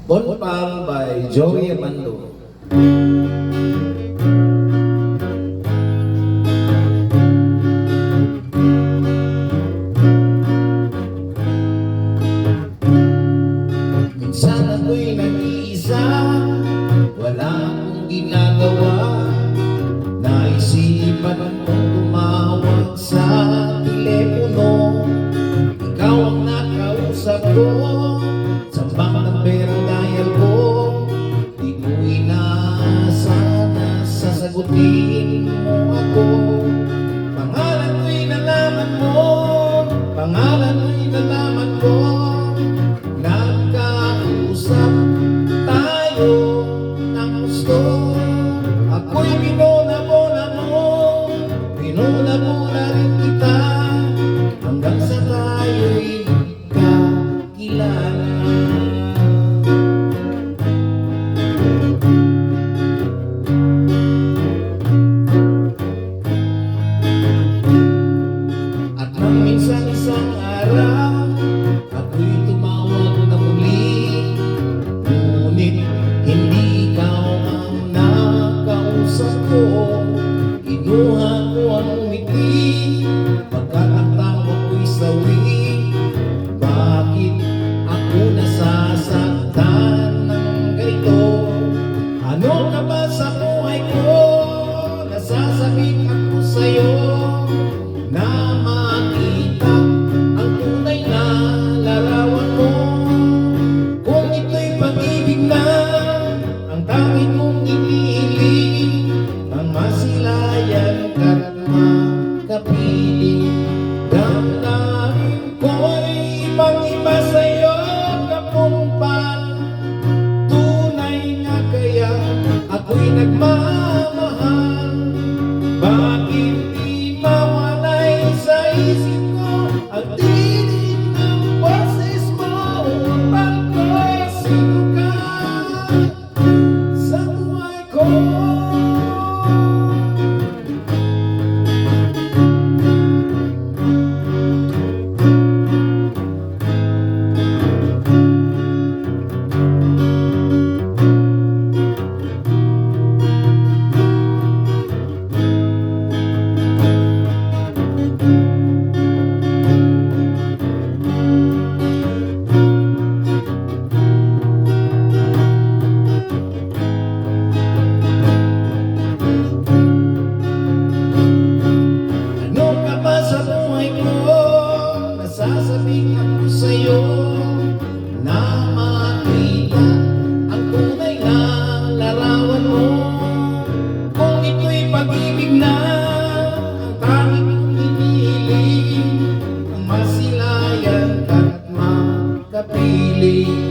Bonpang by Joey Amando. Minsan ako'y nag-iisa, wala akong ginagawa. Naisipan kong tumawag sa telepono. Ikaw ang nakausap ko, sambak ng perang dial ko. Di ko inaasa na sasagutin mo ako. Pangalan ko'y nalaman mo, pangalan ko'y nalaman ko. Nagkausap tayo ng gusto. Ako'y binona-bona mo, binona-bona rin kita, hanggang sa tayo'y magkakilala. At nang minsan isang araw, ako'y tumawag na muli, ngunit hindi ikaw ang nakausap ko. Kinuha ko ang ngiti, pagkat ang tawa ko'y sawi. Bakit ako nasasaktan ng ganito? Ano ka ba sa buhay ko? Nasasabik ako sa'yo, na makita ang tunay na larawan mo. Kung ito'y pag-ibig na, ang tanging kong inihiling, ang masilayan ka't makapiling. Damdamin ko'y ibang-iba sa'yo, kapumpan. Tunay nga kaya ako'y nagmamahal. Bakit di mawalay sa isip ko ang tinig ng boses mo? Upang ko'y sino ka sa buhay ko. Ano ka ba sa buhay ko? Nasasabik ako sa'yo, na makita ang tunay na larawan mo. Kung ito'y pag-ibig na, ang tanging kong hinihiling, ang masilayan ka't makapiling.